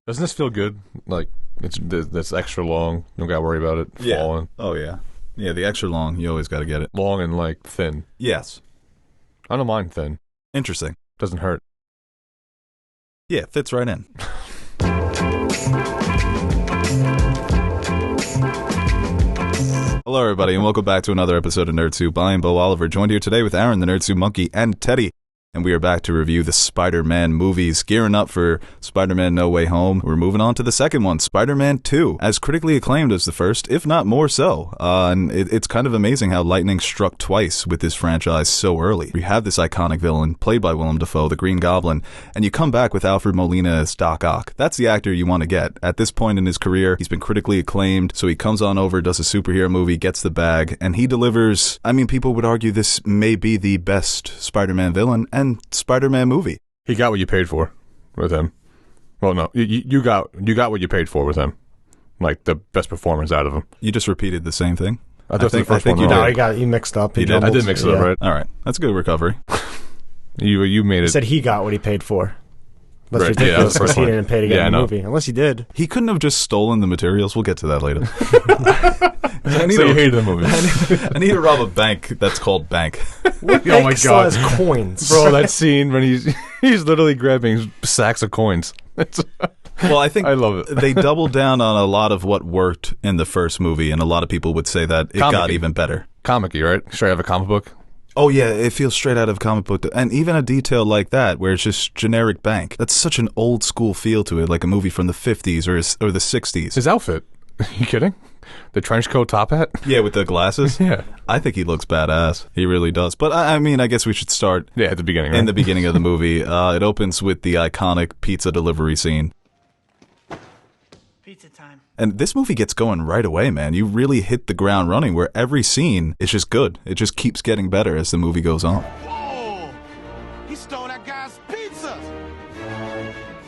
Doesn't this feel good? Like, that's extra long. Don't gotta worry about it falling. Oh, yeah. Yeah, the extra long, you always gotta get it. Long and, like, thin. Yes. I don't mind thin. Interesting. Doesn't hurt. Yeah, it fits right in. Hello, everybody, and welcome back to another episode of Nerd Soup. I am Bo Oliver, joined here today with Aaron, the Nerd Soup Monkey, and Teddy. And we are back to review the Spider-Man movies, gearing up for Spider-Man No Way Home. We're moving on to the second one, Spider-Man 2, as critically acclaimed as the first, if not more so. And it's kind of amazing how lightning struck twice with this franchise so early. We have this iconic villain, played by Willem Dafoe, the Green Goblin, and you come back with Alfred Molina as Doc Ock. That's the actor you want to get. At this point in his career, he's been critically acclaimed, so he comes on over, does a superhero movie, gets the bag, and he delivers. I mean, people would argue this may be the best Spider-Man villain, and Spider-Man movie. He got what you paid for with him. Well, no, you got what you paid for with him. Like the best performance out of him. You just repeated the same thing. I think you did. No, he mixed up. I did mix it up, right? All right, that's a good recovery. You made it. He said he got what he paid for. That's right. ridiculous because he one. didn't pay to get in the movie. Unless he did. He couldn't have just stolen the materials. We'll get to that later. You hated the movie. I need to rob a bank that's called Bank. Oh my god! Has coins, bro. That scene when he's literally grabbing sacks of coins. Well, I think I love it. They doubled down on a lot of what worked in the first movie, and a lot of people would say that it got even better. Comic-y, right? Straight out of a comic book. Oh yeah, it feels straight out of a comic book, and even a detail like that, where it's just generic Bank. That's such an old school feel to it, like a movie from the 50s or the 60s. His outfit. Are you kidding? The trench coat top hat? Yeah, with the glasses? Yeah. I think he looks badass. He really does. But, I mean, I guess we should start at the beginning, right? In the beginning of the movie. It opens with the iconic pizza delivery scene. Pizza time. And this movie gets going right away, man. You really hit the ground running, where every scene is just good. It just keeps getting better as the movie goes on. Whoa! He stole that guy's pizza!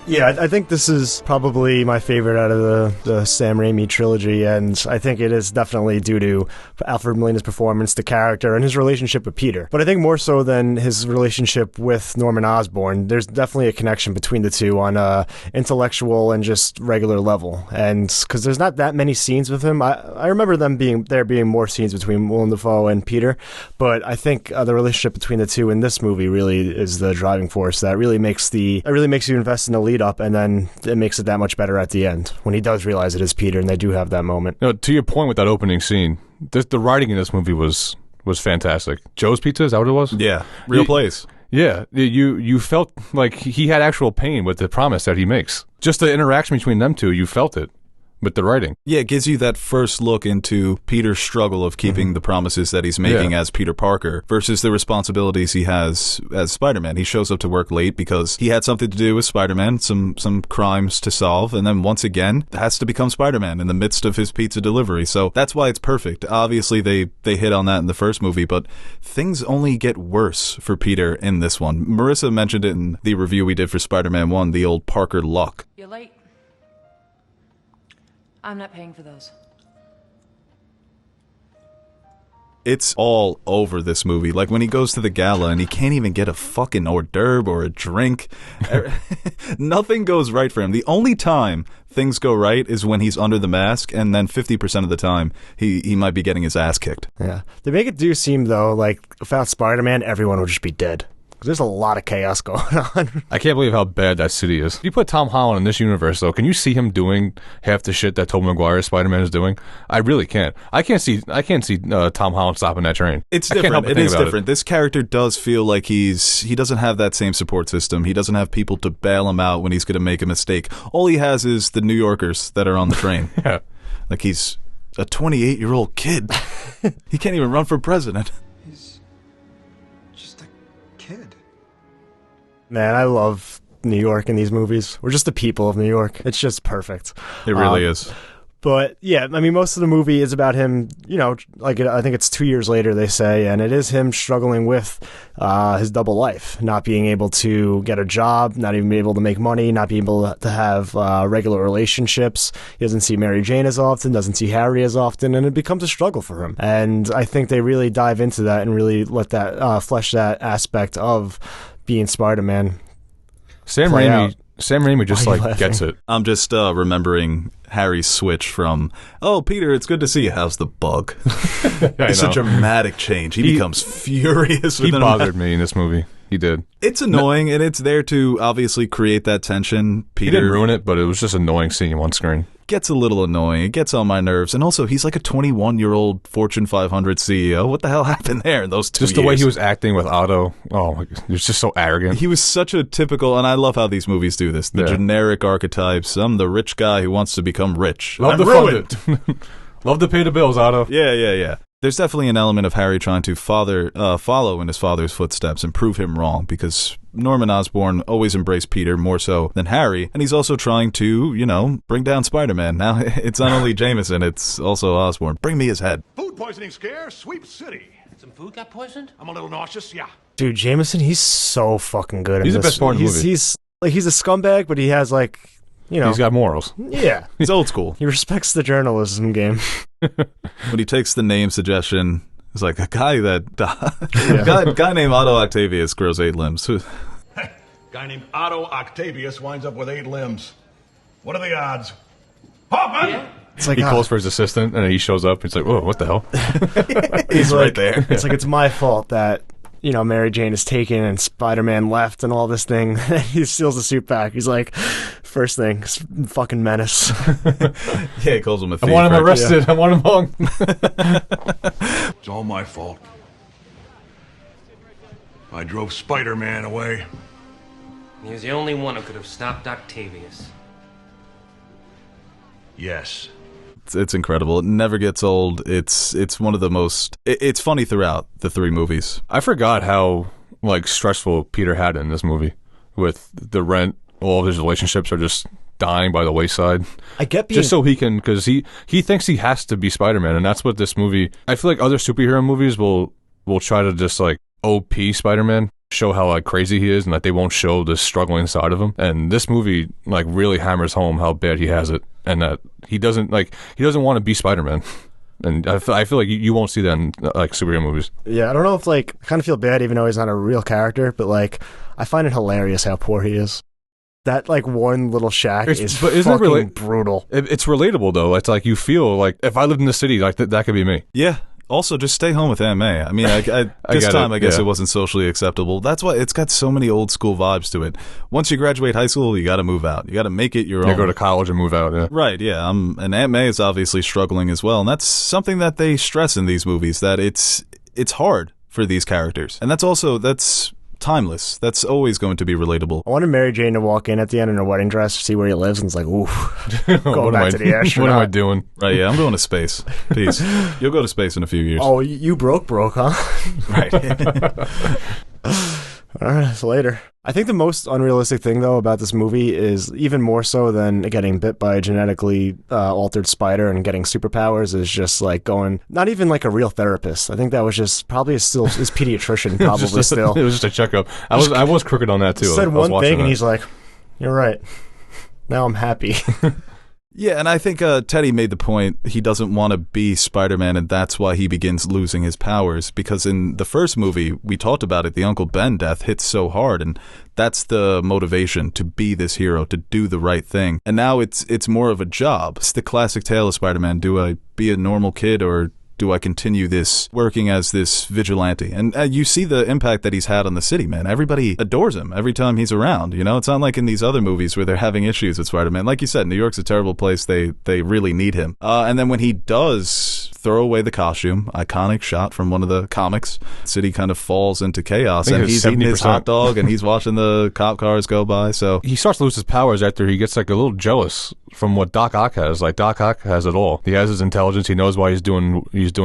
Yeah, I think this is probably my favorite out of the Sam Raimi trilogy, and I think it is definitely due to Alfred Molina's performance, the character, and his relationship with Peter. But I think more so than his relationship with Norman Osborn, there's definitely a connection between the two on a intellectual and just regular level. And because there's not that many scenes with him, I remember there being more scenes between Willem Dafoe and Peter, but I think the relationship between the two in this movie really is the driving force that really makes you invest in the lead up, and then it makes it that much better at the end when he does realize it is Peter, and they do have that moment. To your point with that opening scene, the writing in this movie was fantastic. Joe's Pizza, is that what it was? Yeah, real place. Yeah, you felt like he had actual pain with the promise that he makes. Just the interaction between them two, you felt it with the writing. Yeah, it gives you that first look into Peter's struggle of keeping the promises that he's making as Peter Parker versus the responsibilities he has as Spider-Man. He shows up to work late because he had something to do with Spider-Man, some crimes to solve, and then once again has to become Spider-Man in the midst of his pizza delivery. So that's why it's perfect. Obviously, they hit on that in the first movie, but things only get worse for Peter in this one. Marissa mentioned it in the review we did for Spider-Man 1, the old Parker luck. You're late. I'm not paying for those. It's all over this movie. Like when he goes to the gala and he can't even get a fucking hors d'oeuvre or a drink. Nothing goes right for him. The only time things go right is when he's under the mask, and then 50% of the time he might be getting his ass kicked. Yeah. They make it seem, though, like without Spider-Man, everyone would just be dead. There's a lot of chaos going on. I can't believe how bad that city is. If you put Tom Holland in this universe, though, can you see him doing half the shit that Tobey Maguire's Spider-Man is doing? I really can't. I can't see Tom Holland stopping that train. It's different. It is different. This character does feel like he doesn't have that same support system. He doesn't have people to bail him out when he's going to make a mistake. All he has is the New Yorkers that are on the train. Yeah. Like he's a 28-year-old kid. He can't even run for president. Man, I love New York in these movies. We're just the people of New York. It's just perfect. It really is. But yeah, I mean, most of the movie is about him, like I think it's 2 years later, they say, and it is him struggling with his double life, not being able to get a job, not even being able to make money, not being able to have regular relationships. He doesn't see Mary Jane as often, doesn't see Harry as often, and it becomes a struggle for him. And I think they really dive into that and really let that flesh that aspect of being Spider-Man. Sam Raimi Sam Raimi just Why are you like gets laughing? it. I'm just remembering Harry's switch from, oh, Peter, it's good to see you. How's the bug? It's a know. dramatic change. He becomes furious. He within a bothered me in this movie. He did. It's annoying, and it's there to obviously create that tension. He Peter didn't ruin it, but it was just annoying seeing him on screen. gets a little annoying. It gets on my nerves. And also, he's like a 21-year-old Fortune 500 CEO. What the hell happened there in those 2 years? Just the way he was acting with Otto. Oh, my God. He was just so arrogant. He was such a typical, and I love how these movies do this, the generic archetypes. I'm the rich guy who wants to become rich. Love I'm to ruined. fund it. Love to pay the bills, Otto. Yeah. There's definitely an element of Harry trying to follow in his father's footsteps and prove him wrong, because Norman Osborn always embraced Peter more so than Harry, and he's also trying to, bring down Spider-Man. Now, it's not only Jameson, it's also Osborn. Bring me his head. Food poisoning scare, Sweep City. Some food got poisoned? I'm a little nauseous, yeah. Dude, Jameson, he's so fucking good. He's in the this. best part in the movie. He's a scumbag, but he has He's got morals. yeah. He's old school. He respects the journalism game. When he takes the name suggestion, it's like a guy guy named Otto Octavius grows 8 limbs. Guy named Otto Octavius winds up with 8 limbs. What are the odds? Hoffman! Yeah. It's like He calls for his assistant, and he shows up. He's like, "Whoa, what the hell?" He's like, right there. It's like, it's my fault that Mary Jane is taken and Spider-Man left and all this thing. He steals the suit back. He's like, first thing, fucking menace. Yeah, he calls him a I thief. want him right? arrested. I want him hung. It's all my fault. I drove Spider-Man away. He was the only one who could have stopped Octavius. Yes. It's incredible. It never gets old. It's one of the most. It's funny throughout the 3 movies. I forgot how stressful Peter had it in this movie with the rent. All of his relationships are just dying by the wayside. I get being just so he can, because he thinks he has to be Spider-Man, and that's what this movie. I feel like other superhero movies will try to just OP Spider-Man, show how crazy he is, and that they won't show the struggling side of him. And this movie really hammers home how bad he has it, and that he doesn't want to be Spider-Man. And I feel like you won't see that in superhero movies. Yeah, I don't know if I kind of feel bad even though he's not a real character, but I find it hilarious how poor he is. That one little shack is fucking brutal. It's relatable though. It's you feel if I lived in the city, that could be me. Yeah. Also, just stay home with Aunt May. I mean, I guess it wasn't socially acceptable. That's why it's got so many old school vibes to it. Once you graduate high school, you got to move out. You got to make it your own. You go to college and move out. Yeah. Right. Yeah. And Aunt May is obviously struggling as well, and that's something that they stress in these movies, that it's hard for these characters, and that's timeless. That's always going to be relatable. I wanted Mary Jane to walk in at the end in her wedding dress, see where he lives, and it's ooh, going back to the astronaut. What am I doing? Right, yeah, I'm going to space. Peace. You'll go to space in a few years. Oh, you broke, huh? Right. All right, so later. I think the most unrealistic thing, though, about this movie is, even more so than getting bit by a genetically altered spider and getting superpowers, is just going, not even a real therapist. I think that was just probably his pediatrician, probably still. It was just a checkup. I was crooked on that too. Said one thing, and he's like, "You're right. Now I'm happy." Yeah, and I think Teddy made the point he doesn't want to be Spider-Man, and that's why he begins losing his powers, because in the first movie, we talked about it, the Uncle Ben death hits so hard, and that's the motivation to be this hero, to do the right thing. And now it's more of a job. It's the classic tale of Spider-Man. Do I be a normal kid, or do I continue this working as this vigilante? And you see the impact that he's had on the city, man. Everybody adores him every time he's around. It's not like in these other movies where they're having issues with Spider-Man. Like you said, New York's a terrible place. They really need him. And then when he does throw away the costume, iconic shot from one of the comics, the city kind of falls into chaos, and he's eating his hot dog and he's watching the cop cars go by. So he starts to lose his powers after he gets a little jealous from what Doc Ock has. Doc Ock has it all. He has his intelligence. He knows why he's doing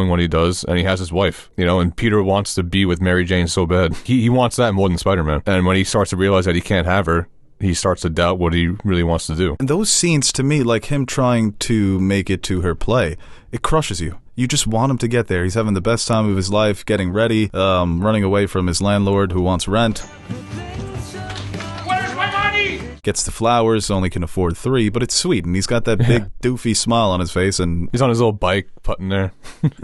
what he does, and he has his wife. And Peter wants to be with Mary Jane so bad. He wants that more than Spider-Man. And when he starts to realize that he can't have her, he starts to doubt what he really wants to do. And those scenes, to me, him trying to make it to her play, it crushes you. You just want him to get there. He's having the best time of his life, getting ready, running away from his landlord who wants rent. Where's my money? Gets the flowers, only can afford 3, but it's sweet, and he's got that big doofy smile on his face, and he's on his little bike putting there.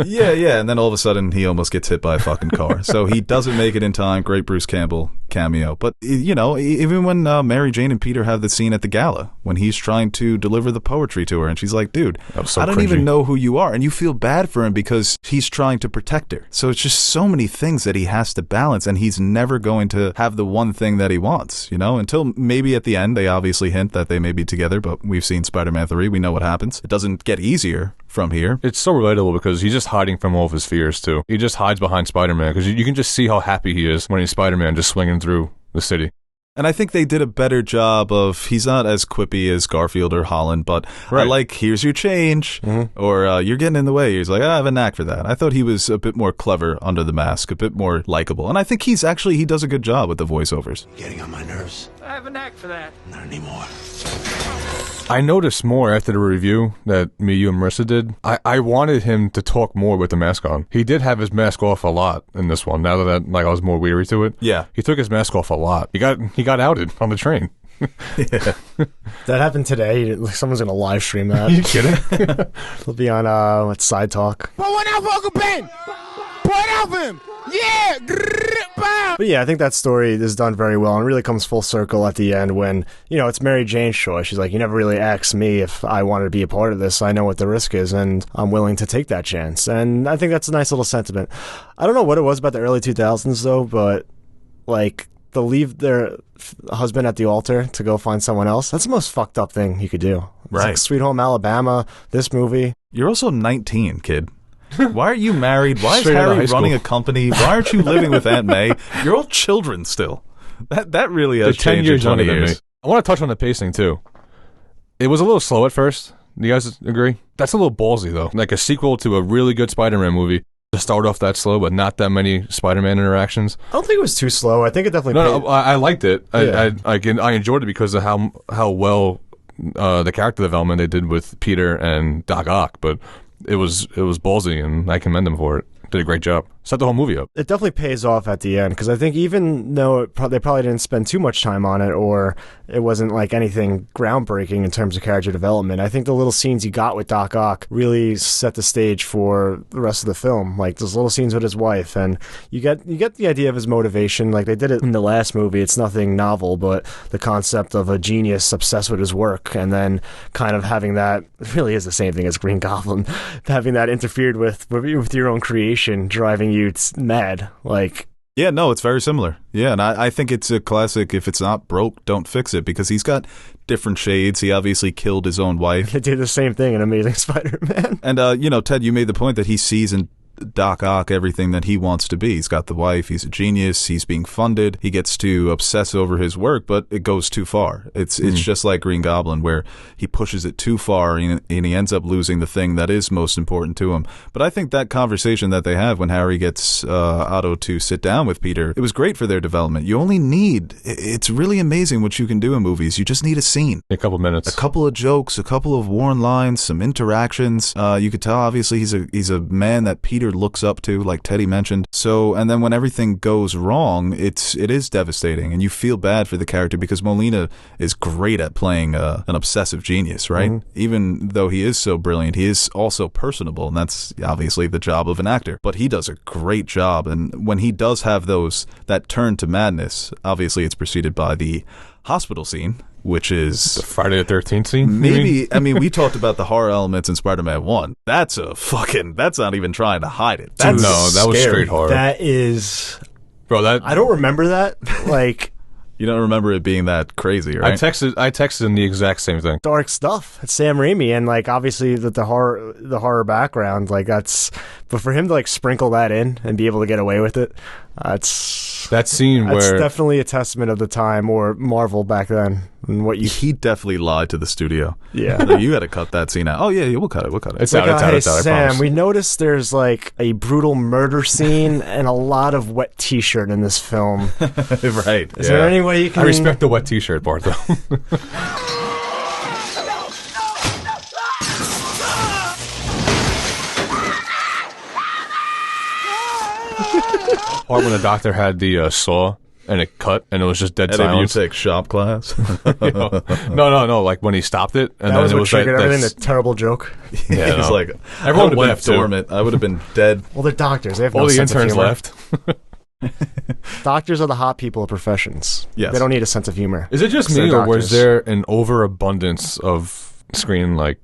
yeah, and then all of a sudden he almost gets hit by a fucking car. So he doesn't make it in time. Great Bruce Campbell cameo. But, you know, even when Mary Jane and Peter have the scene at the gala, when he's trying to deliver the poetry to her, and she's like, dude, so I don't cringy. even know who you are. And you feel bad for him because he's trying to protect her. So it's just so many things that he has to balance, and he's never going to have the one thing that he wants, you know, until maybe at the end they obviously hint that they may be together, but we've seen Spider-Man 3. We know what happens. It doesn't get easier from here. It's so relatable because he's just hiding from all of his fears, too. He just hides behind Spider-Man because you can just see how happy he is when he's Spider-Man just swinging through the city. And I think they did a better job of, he's not as quippy as Garfield or Holland, but I like, here's your change, or you're getting in the way. He's like, I have a knack for that. I thought he was a bit more clever under the mask, a bit more likable. And I think he does a good job with the voiceovers. Getting on my nerves. I have a knack for that. Not anymore. I noticed more after the review that me, you, and Marissa did. I wanted him to talk more with the mask on. He did have his mask off a lot in this one. Now that I was more weary to it. Yeah. He took his mask off a lot. He got outed on the train. Yeah. That happened today. Someone's gonna live stream that. Are you kidding? It'll be on Side Talk. Pour one out for Uncle Ben. Pour it out for him. Yeah. But yeah, I think that story is done very well and really comes full circle at the end when, you know, it's Mary Jane's choice. She's like, you never really asked me if I wanted to be a part of this. I know what the risk is and I'm willing to take that chance. And I think that's a nice little sentiment. I don't know what it was about the early 2000s though, but like to leave their husband at the altar to go find someone else, that's the most fucked up thing you could do. It's Right. like Sweet Home Alabama, this movie. You're also 19, kid. Why are you married? Why is Straight out of Harry high running school. a company? Why aren't you living with Aunt May? You're all children still. That really has They're 10 changed years in 20 younger than me. years. I want to touch on the pacing, too. It was a little slow at first. Do you guys agree? That's a little ballsy, though. Like a sequel to a really good Spider-Man movie to start off that slow, but not that many Spider-Man interactions. I don't think it was too slow. I think it definitely No, I liked it. Yeah. I enjoyed it because of how well the character development they did with Peter and Doc Ock, but it was ballsy, and I commend them for it. Did a great job. Set the whole movie up. It definitely pays off at the end because I think even though they probably didn't spend too much time on it or it wasn't like anything groundbreaking in terms of character development, I think the little scenes you got with Doc Ock really set the stage for the rest of the film. Like those little scenes with his wife, and you get the idea of his motivation. Like they did it in the last movie. It's nothing novel, but the concept of a genius obsessed with his work and then kind of having that really is the same thing as Green Goblin, having that interfered with your own creation, driving you mad. Like, Yeah, no, it's very similar. Yeah, and I think it's a classic, if it's not broke, don't fix it, because he's got different shades. He obviously killed his own wife. they did the same thing in Amazing Spider-Man. And, you know, Ted, you made the point that he sees in Doc Ock everything that he wants to be. He's got the wife, he's a genius, he's being funded, he gets to obsess over his work, but it goes too far. It's just like Green Goblin, where he pushes it too far and he ends up losing the thing that is most important to him. But I think that conversation that they have when Harry gets Otto to sit down with Peter, it was great for their development. You only need, it's really amazing what you can do in movies. You just need a scene. A couple minutes. A couple of jokes, a couple of worn lines, some interactions. You could tell, obviously, he's a man that Peter looks up to, like Teddy mentioned. So, and then when everything goes wrong, it is devastating, and you feel bad for the character because Molina is great at playing an obsessive genius, right? Mm-hmm. Even though he is so brilliant, he is also personable, and that's obviously the job of an actor. But he does a great job, and when he does have that turn to madness, obviously it's preceded by the hospital scene, which is the Friday the 13th scene? Maybe, I mean, we talked about the horror elements in Spider-Man 1. That's not even trying to hide it. That's that was scary. straight horror. That is... Bro, I don't remember that. Like... You don't remember it being that crazy, right? I texted him the exact same thing. Dark stuff. It's Sam Raimi, and like obviously the horror background, like that's. But for him to like sprinkle that in and be able to get away with it, that's that scene that's where definitely a testament of the time or Marvel back then and what you. He definitely lied to the studio. Yeah, like, you got to cut that scene out. Oh yeah, we'll cut it. It's like, out. It's out. Sam, we noticed there's like a brutal murder scene and a lot of wet T-shirt in this film. Right? Is there any way you can? I respect the wet T-shirt part though. Part when the doctor had the saw and it cut and it was just dead silence. You take shop class? No. Like when he stopped it and that then was it what was triggered everything. The terrible joke. Yeah, he's like, everyone would have left been dormant. I would have been dead. Well, they're doctors. They have all no the sense of interns humor. left. Doctors are the hot people of professions. Yes. They don't need a sense of humor. Is it just They're me, or was doctors. there an overabundance of screen like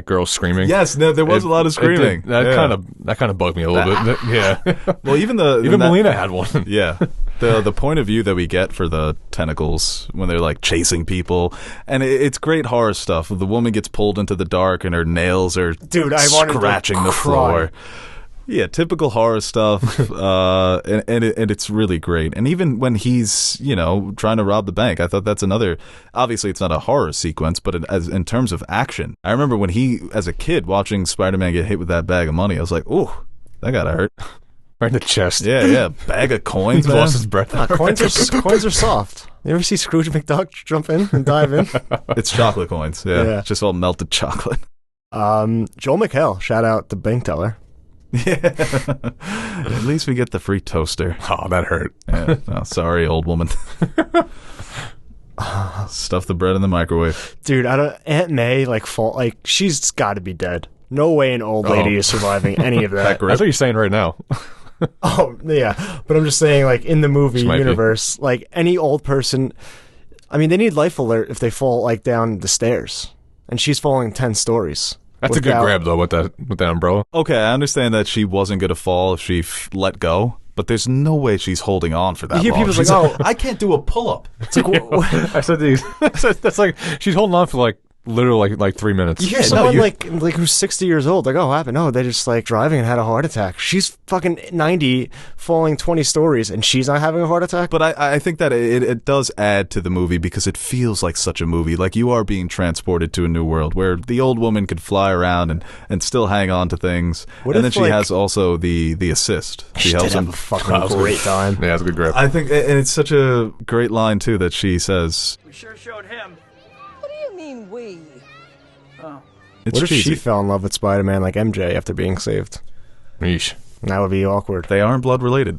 girls screaming? Yes, no, there was a lot of screaming. That kind of bugged me a little bit. Yeah. Well, even Melina had one. Yeah. The point of view that we get for the tentacles when they're like chasing people, and it's great horror stuff. The woman gets pulled into the dark and her nails are scratching the floor. Yeah, typical horror stuff, and it's really great. And even when he's, trying to rob the bank, I thought that's another. Obviously, it's not a horror sequence, but in terms of action, I remember when as a kid, watching Spider-Man get hit with that bag of money, I was like, "Ooh, that gotta hurt." Right in the chest. Yeah, bag of coins. He lost his breath. Coins are soft. You ever see Scrooge McDuck jump in and dive in? It's chocolate coins. Yeah, Yeah. just all melted chocolate. Joel McHale, shout out the bank teller. Yeah. At least we get the free toaster. Oh, that hurt. Yeah. Oh, sorry, old woman. Stuff the bread in the microwave. Dude, Aunt May she's got to be dead. No way an old lady is surviving any of that. That's what you're saying right now. Oh yeah, but I'm just saying, like, in the movie She might be. universe, like any old person, I mean, they need life alert if they fall like down the stairs, and she's falling 10 stories. That's a good grab though with that umbrella. Okay, I understand that she wasn't going to fall if she let go, but there's no way she's holding on for that You hear long. people She's like, I can't do a pull-up. It's like, I said these. That's like she's holding on for like literally like 3 minutes. yeah, someone like who's 60 years old, like, oh, what happened? No, they just like driving and had a heart attack. She's fucking 90, falling 20 stories, and she's not having a heart attack. But I think that it does add to the movie because it feels like such a movie. Like you are being transported to a new world where the old woman could fly around and still hang on to things. What and if, then she like, has also the assist. She helps did him. have a fucking great time. Yeah, that's a good grab. I think, and it's such a great line too that she says. We sure showed him. What do you mean we? It's What if cheesy. she fell in love with Spider-Man like MJ after being saved? Yeesh. That would be awkward. They aren't blood related.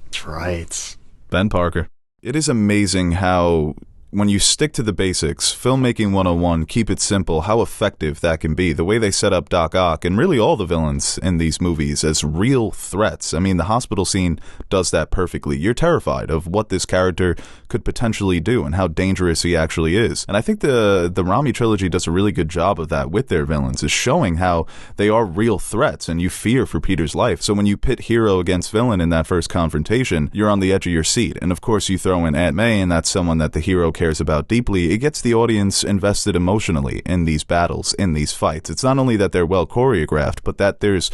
That's right. Ben Parker. It is amazing how, when you stick to the basics, filmmaking 101, keep it simple, how effective that can be. The way they set up Doc Ock and really all the villains in these movies as real threats. I mean, the hospital scene does that perfectly. You're terrified of what this character could potentially do and how dangerous he actually is. And I think the Raimi trilogy does a really good job of that with their villains, is showing how they are real threats and you fear for Peter's life. So when you pit hero against villain in that first confrontation, you're on the edge of your seat. And of course you throw in Aunt May, and that's someone that the hero cares about deeply. It gets the audience invested emotionally in these battles, in these fights. It's not only that they're well choreographed, but that there's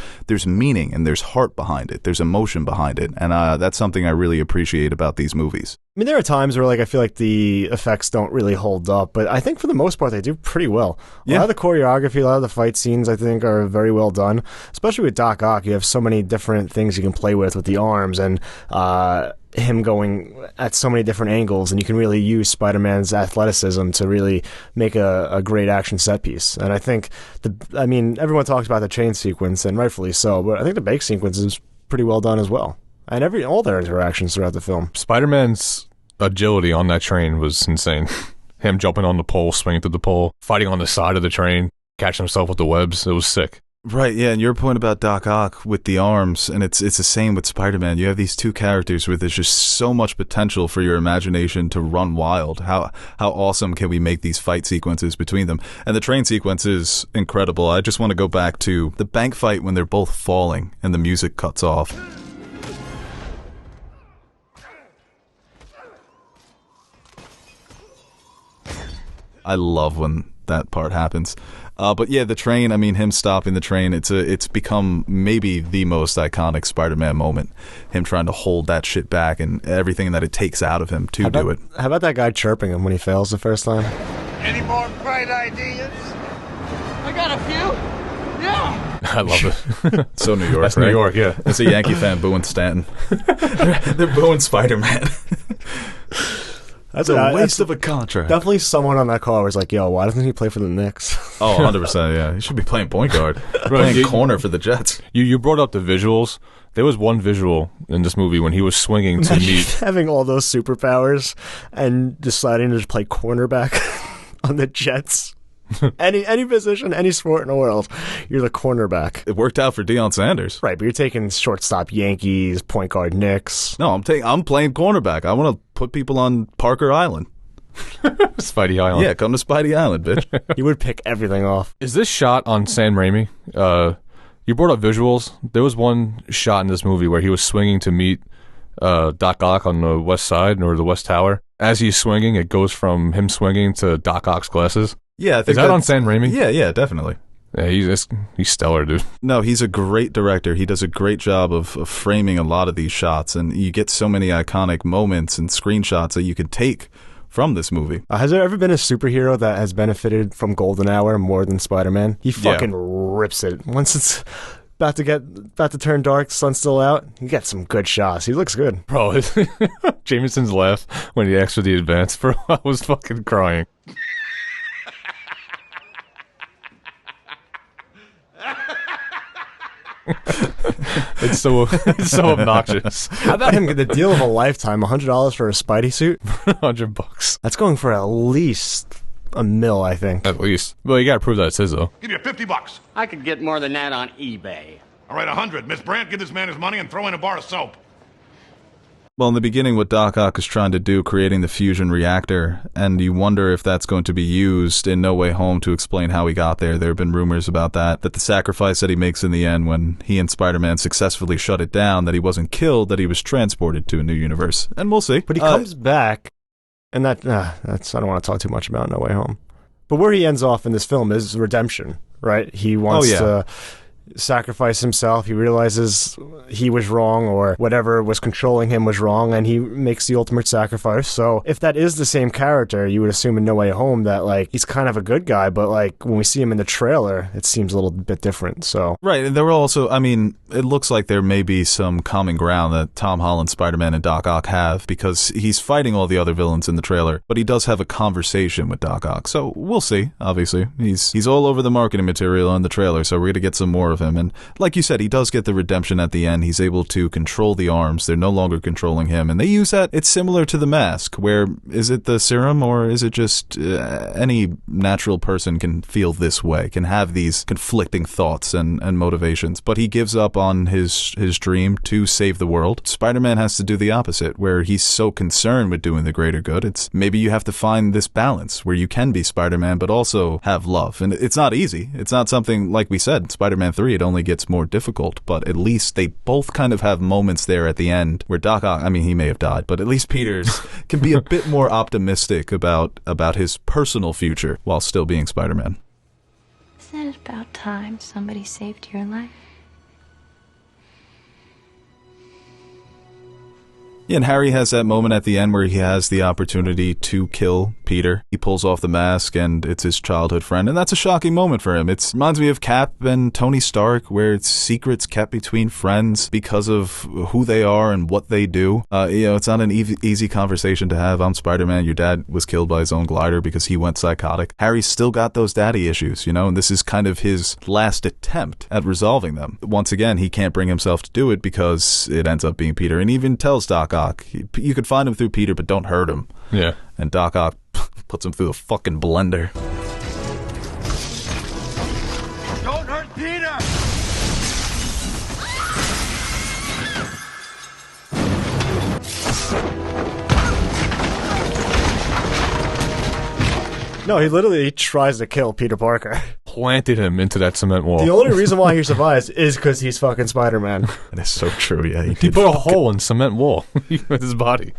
meaning and there's heart behind it. There's emotion behind it. And that's something I really appreciate about these movies. I mean, there are times where, like, I feel like the effects don't really hold up, but I think for the most part they do pretty well. A lot of the choreography, a lot of the fight scenes, I think, are very well done. Especially with Doc Ock, you have so many different things you can play with the arms, and him going at so many different angles, and you can really use Spider-Man's athleticism to really make a great action set piece. And I think everyone talks about the chain sequence, and rightfully so, but I think the bake sequence is pretty well done as well. And all their interactions throughout the film. Spider-Man's agility on that train was insane. Him jumping on the pole, swinging through the pole, fighting on the side of the train, catching himself with the webs. It was sick. Right, yeah, and your point about Doc Ock with the arms, and it's the same with Spider-Man. You have these two characters where there's just so much potential for your imagination to run wild. How awesome can we make these fight sequences between them? And the train sequence is incredible. I just want to go back to the bank fight when they're both falling and the music cuts off. I love when that part happens. But yeah, the train, I mean, him stopping the train, it's become maybe the most iconic Spider-Man moment. Him trying to hold that shit back and everything that it takes out of him to do it. How about that guy chirping him when he fails the first time? Any more bright ideas? I got a few. Yeah. I love it. So New York, That's right? New York, yeah. It's a Yankee fan booing Stanton. They're booing Spider-Man. That's a waste of a contract. Definitely someone on that call was like, yo, why doesn't he play for the Knicks? Oh, 100%, yeah. He should be playing point guard. Playing corner for the Jets. You brought up the visuals. There was one visual in this movie when he was swinging to meet. Having all those superpowers and deciding to just play cornerback on the Jets. Any position, any sport in the world, you're the cornerback. It worked out for Deion Sanders. Right, but you're taking shortstop Yankees, point guard Knicks. No, I'm playing cornerback. I want to put people on Parker Island. Spidey Island. Yeah, come to Spidey Island, bitch. You would pick everything off. Is this shot on Sam Raimi? You brought up visuals. There was one shot in this movie where he was swinging to meet Doc Ock on the west side or the west tower. As he's swinging, it goes from him swinging to Doc Ock's glasses. Yeah, I think is that on Sam Raimi? Yeah, definitely. Yeah, he's stellar, dude. No, he's a great director. He does a great job of framing a lot of these shots, and you get so many iconic moments and screenshots that you can take from this movie. Has there ever been a superhero that has benefited from Golden Hour more than Spider-Man? He fucking rips it. Once it's about to turn dark, sun's still out, you get some good shots. He looks good. Bro, Jameson's laugh when he asked for the advance, bro, I was fucking crying. It's so obnoxious. How about him get the deal of a lifetime? $100 for a Spidey suit? $100. That's going for at least $1 million, I think. At least. Well, you gotta prove that it's his, though. Give you $50. I could get more than that on eBay. All right, 100. Miss Brandt, give this man his money and throw in a bar of soap. Well, in the beginning, what Doc Ock is trying to do, creating the fusion reactor, and you wonder if that's going to be used in No Way Home to explain how he got there. There have been rumors about that the sacrifice that he makes in the end when he and Spider-Man successfully shut it down, that he wasn't killed, that he was transported to a new universe. And we'll see. But he comes back, and that's I don't want to talk too much about No Way Home. But where he ends off in this film is redemption, right? He wants to sacrifice himself. He realizes he was wrong, or whatever was controlling him was wrong, and he makes the ultimate sacrifice. So if that is the same character, you would assume in No Way Home that like he's kind of a good guy, but like when we see him in the trailer, it seems a little bit different. So right, and there were also, I mean, it looks like there may be some common ground that Tom Holland, Spider-Man, and Doc Ock have, because he's fighting all the other villains in the trailer, but he does have a conversation with Doc Ock. So we'll see. Obviously, he's all over the marketing material in the trailer, so we're gonna get some more of him. And like you said, he does get the redemption at the end. He's able to control the arms. They're no longer controlling him, and they use that. It's similar to the mask, where is it the serum, or is it just any natural person can feel this way, can have these conflicting thoughts and motivations, but he gives up on his dream to save the world. Spider-Man has to do the opposite, where he's so concerned with doing the greater good. It's maybe you have to find this balance where you can be Spider-Man but also have love, and it's not easy. It's not something, like we said, Spider-Man 3, it only gets more difficult, but at least they both kind of have moments there at the end where Doc Ock, I mean, he may have died, but at least Peters can be a bit more optimistic about his personal future while still being Spider-Man. Isn't it about time somebody saved your life? Yeah, and Harry has that moment at the end where he has the opportunity to kill Peter. He pulls off the mask, and it's his childhood friend, and that's a shocking moment for him. It reminds me of Cap and Tony Stark, where it's secrets kept between friends because of who they are and what they do. It's not an easy conversation to have. I'm Spider-Man. Your dad was killed by his own glider because he went psychotic. Harry's still got those daddy issues, and this is kind of his last attempt at resolving them. Once again, he can't bring himself to do it because it ends up being Peter, and even tells Doc Ock, you could find him through Peter, but don't hurt him. Yeah. And Doc Ock puts him through a fucking blender. Don't hurt Peter! no, he literally tries to kill Peter Parker. Planted him into that cement wall. The only reason why he survives is because he's fucking Spider-Man. That is so true, yeah. He put a hole in cement wall with his body.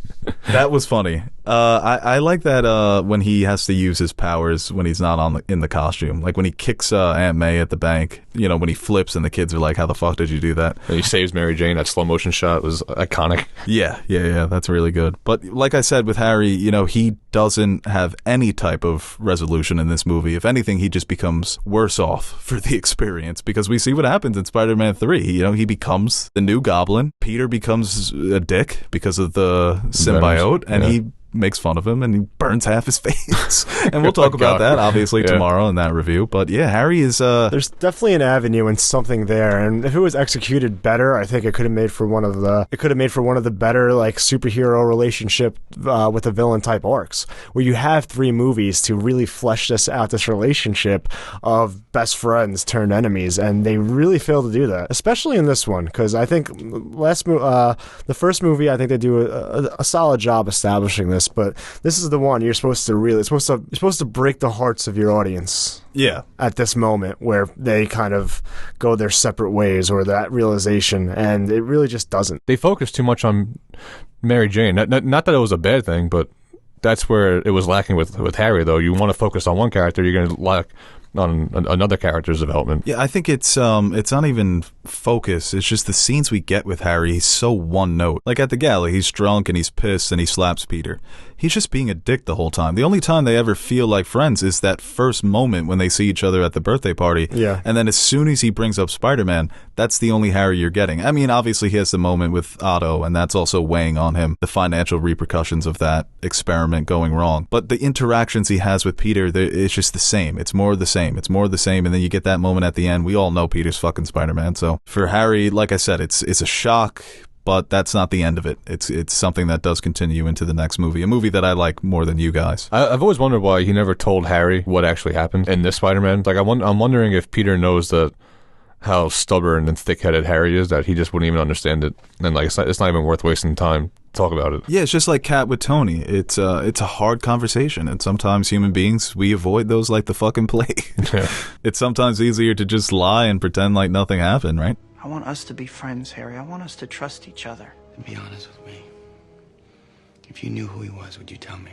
That was funny. I like that when he has to use his powers when he's not in the costume. Like when he kicks Aunt May at the bank, when he flips and the kids are like, how the fuck did you do that? And he saves Mary Jane. That slow motion shot was iconic. Yeah, that's really good. But like I said with Harry, he doesn't have any type of resolution in this movie. If anything, he just becomes worse off for the experience, because we see what happens in Spider-Man 3. He becomes the new Goblin. Peter becomes a dick because of the symbiote, and he makes fun of him and he burns half his face. And we'll talk about that obviously tomorrow in that review. But yeah, Harry is there's definitely an avenue and something there, and if it was executed better, I think it could have made for one of the better like superhero relationship with a villain type arcs, where you have 3 movies to really flesh this out, this relationship of best friends turned enemies, and they really fail to do that, especially in this one, because I think the first movie, I think they do a solid job establishing this, but this is the one you're supposed to break the hearts of your audience. Yeah. At this moment where they kind of go their separate ways, or that realization, and it really just doesn't. They focus too much on Mary Jane. Not that it was a bad thing, but that's where it was lacking with Harry, though. You want to focus on one character, you're going to lack on another character's development. Yeah, I think it's not even focus. It's just the scenes we get with Harry. He's so one note. Like at the gala, he's drunk and he's pissed and he slaps Peter. He's just being a dick the whole time. The only time they ever feel like friends is that first moment when they see each other at the birthday party. Yeah. And then as soon as he brings up Spider-Man, that's the only Harry you're getting. I mean, obviously he has the moment with Otto, and that's also weighing on him, the financial repercussions of that experiment going wrong. But the interactions he has with Peter, it's just the same. It's more of the same. It's more of the same. And then you get that moment at the end. We all know Peter's fucking Spider-Man. So for Harry, like I said, it's a shock. But that's not the end of it. It's something that does continue into the next movie, a movie that I like more than you guys. I've always wondered why he never told Harry what actually happened in this Spider-Man. Like I'm wondering if Peter knows that how stubborn and thick-headed Harry is, that he just wouldn't even understand it, and like it's not even worth wasting time to talk about it. Yeah, it's just like Kat with Tony. It's a hard conversation, and sometimes human beings, we avoid those like the fucking plague. Yeah. It's sometimes easier to just lie and pretend like nothing happened, right? I want us to be friends, Harry. I want us to trust each other. And be honest with me. If you knew who he was, would you tell me?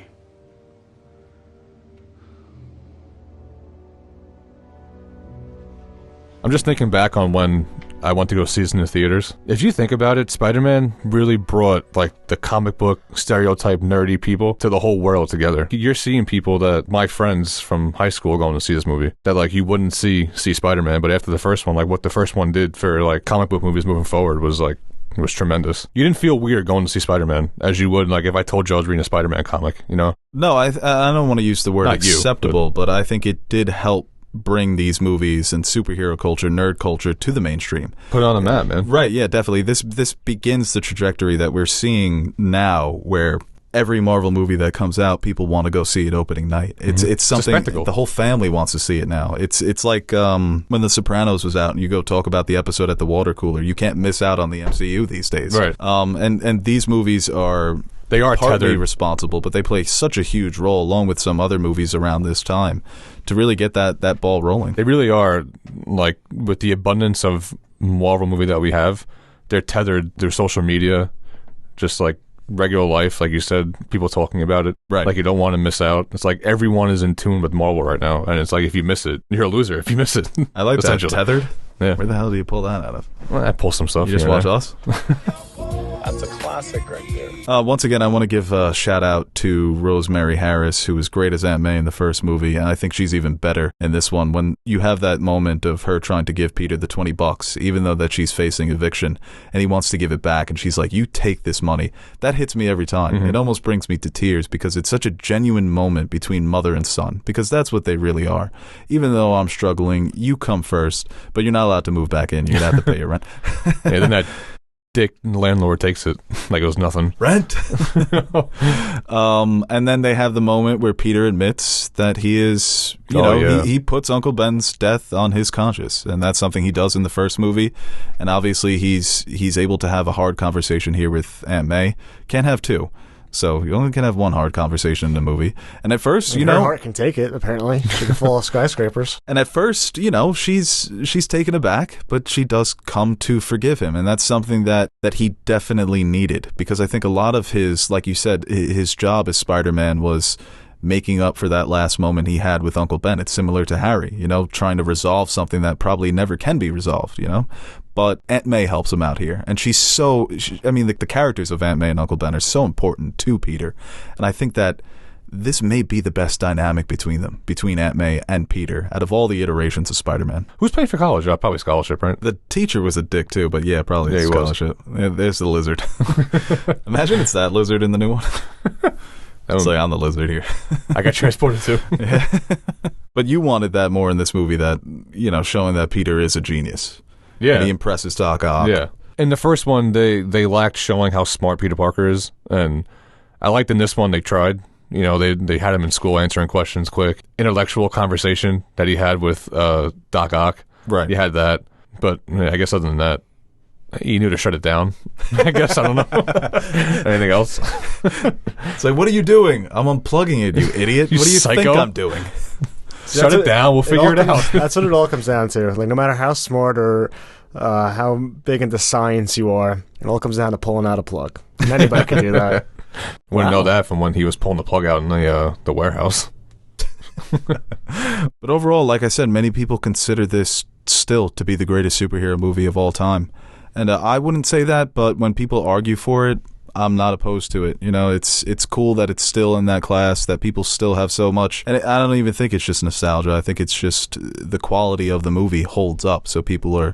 I'm just thinking back on when I went to go see this in the theaters. If you think about it, Spider-Man really brought like the comic book stereotype nerdy people to the whole world together. You're seeing people that my friends from high school going to see this movie that like you wouldn't see Spider-Man, but after the first one, like what the first one did for like comic book movies moving forward was like, it was tremendous. You didn't feel weird going to see Spider-Man as you would like if I told you I was reading a Spider-Man comic, you know? No, I don't want to use the word Not you, acceptable, but I think it did help bring these movies and superhero culture, nerd culture to the mainstream. Put on a map, man. Right, yeah, definitely. This begins the trajectory that we're seeing now, where every Marvel movie that comes out, people want to go see it opening night. It's something the whole family wants to see it now. It's like when The Sopranos was out and you go talk about the episode at the water cooler. You can't miss out on the MCU these days. Right. And these movies are partly tethered. responsible, but they play such a huge role along with some other movies around this time to really get that ball rolling. They really are, like, with the abundance of Marvel movie that we have, they're tethered through social media, just like regular life, like you said, people talking about it. Right. Like you don't want to miss out. It's like everyone is in tune with Marvel right now, and it's like if you miss it, you're a loser if you miss it. I like that. Tethered? Yeah. Where the hell do you pull that out of? Well, I pull some stuff. You just watch us? That's a classic right there. Once again, I want to give a shout out to Rosemary Harris, who was great as Aunt May in the first movie, and I think she's even better in this one. When you have that moment of her trying to give Peter the $20, even though that she's facing eviction, and he wants to give it back, and she's like, "You take this money." That hits me every time. Mm-hmm. It almost brings me to tears because it's such a genuine moment between mother and son, because that's what they really are. Even though I'm struggling, you come first, but you're not allowed to move back in. You're gonna have to pay your rent. Yeah, then that dick landlord takes it like it was nothing. Rent. And then they have the moment where Peter admits that he is, he puts Uncle Ben's death on his conscience, and that's something he does in the first movie. And obviously he's able to have a hard conversation here with Aunt May. Can't have two. So you only can have one hard conversation in the movie. And at first, her heart can take it, apparently. She can fall off skyscrapers. And at first, she's taken aback, but she does come to forgive him. And that's something that he definitely needed. Because I think a lot of his, like you said, his job as Spider-Man was making up for that last moment he had with Uncle Ben. It's similar to Harry, trying to resolve something that probably never can be resolved, But Aunt May helps him out here. And the characters of Aunt May and Uncle Ben are so important to Peter. And I think that this may be the best dynamic between them, between Aunt May and Peter, out of all the iterations of Spider-Man. Who's paying for college? Probably scholarship, right? The teacher was a dick too, but yeah, probably scholarship. Yeah, there's the lizard. Imagine it's that lizard in the new one. It's like I'm the lizard here. I got transported too. But you wanted that more in this movie, that, you know, showing that Peter is a genius. Yeah. And he impresses Doc Ock. Yeah. In the first one, they lacked showing how smart Peter Parker is, and I liked in this one they tried. You know, they had him in school answering questions quick. Intellectual conversation that he had with Doc Ock. Right. He had that. But I guess other than that, he knew to shut it down. I guess, I don't know. Anything else? It's like, what are you doing? I'm unplugging it, you idiot. You what do you psycho? think I'm doing? Shut it down. We'll figure it out. That's what it all comes down to. Like, no matter how smart or how big into science you are, it all comes down to pulling out a plug. And anybody can do that. Wouldn't know that from when he was pulling the plug out in the warehouse. But overall, like I said, many people consider this still to be the greatest superhero movie of all time. And I wouldn't say that, but when people argue for it, I'm not opposed to it. You know, it's cool that it's still in that class, that people still have so much. And I don't even think it's just nostalgia. I think it's just the quality of the movie holds up, so people are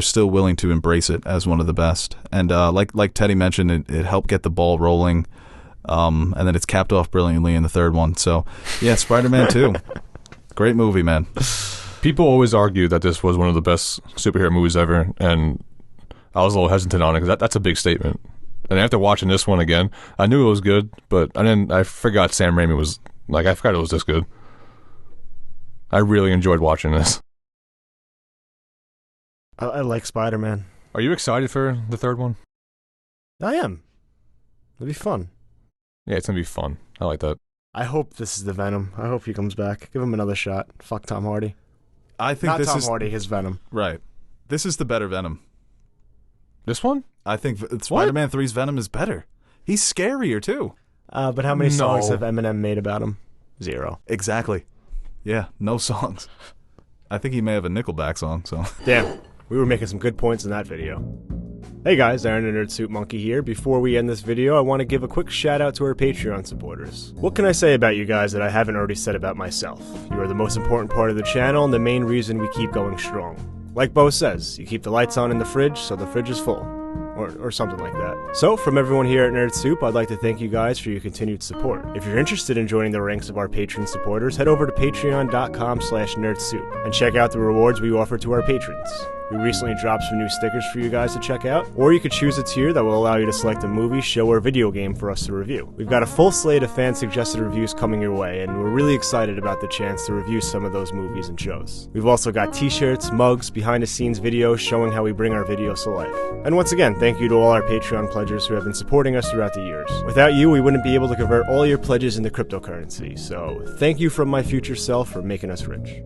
still willing to embrace it as one of the best. And like Teddy mentioned, it helped get the ball rolling, and then it's capped off brilliantly in the third one. So yeah, Spider-Man 2, great movie, man. People always argue that this was one of the best superhero movies ever, and I was a little hesitant on it because that's a big statement. And after watching this one again, I knew it was good, but I forgot Sam Raimi was, like, I forgot it was this good. I really enjoyed watching this. I like Spider-Man. Are you excited for the third one? I am. It'll be fun. Yeah, it's going to be fun. I like that. I hope this is the Venom. I hope he comes back. Give him another shot. Fuck Tom Hardy. I think Not this Tom is Hardy, his Venom. right. This is the better Venom. This one? I think Spider-Man 3's Venom is better. He's scarier too. But how many songs No. have Eminem made about him? 0. Exactly. Yeah, no songs. I think he may have a Nickelback song. So Damn, we were making some good points in that video. Hey guys, Aaron the Nerd Suit Monkey here. Before we end this video, I want to give a quick shout out to our Patreon supporters. What can I say about you guys that I haven't already said about myself? You are the most important part of the channel and the main reason we keep going strong. Like Bo says, you keep the lights on in the fridge so the fridge is full. Or something like that. So, from everyone here at Nerd Soup, I'd like to thank you guys for your continued support. If you're interested in joining the ranks of our Patreon supporters, head over to patreon.com/nerdsoup and check out the rewards we offer to our patrons. We recently dropped some new stickers for you guys to check out, or you could choose a tier that will allow you to select a movie, show, or video game for us to review. We've got a full slate of fan-suggested reviews coming your way, and we're really excited about the chance to review some of those movies and shows. We've also got t-shirts, mugs, behind-the-scenes videos showing how we bring our videos to life. And once again, thank you to all our Patreon pledgers who have been supporting us throughout the years. Without you, we wouldn't be able to convert all your pledges into cryptocurrency, so thank you from my future self for making us rich.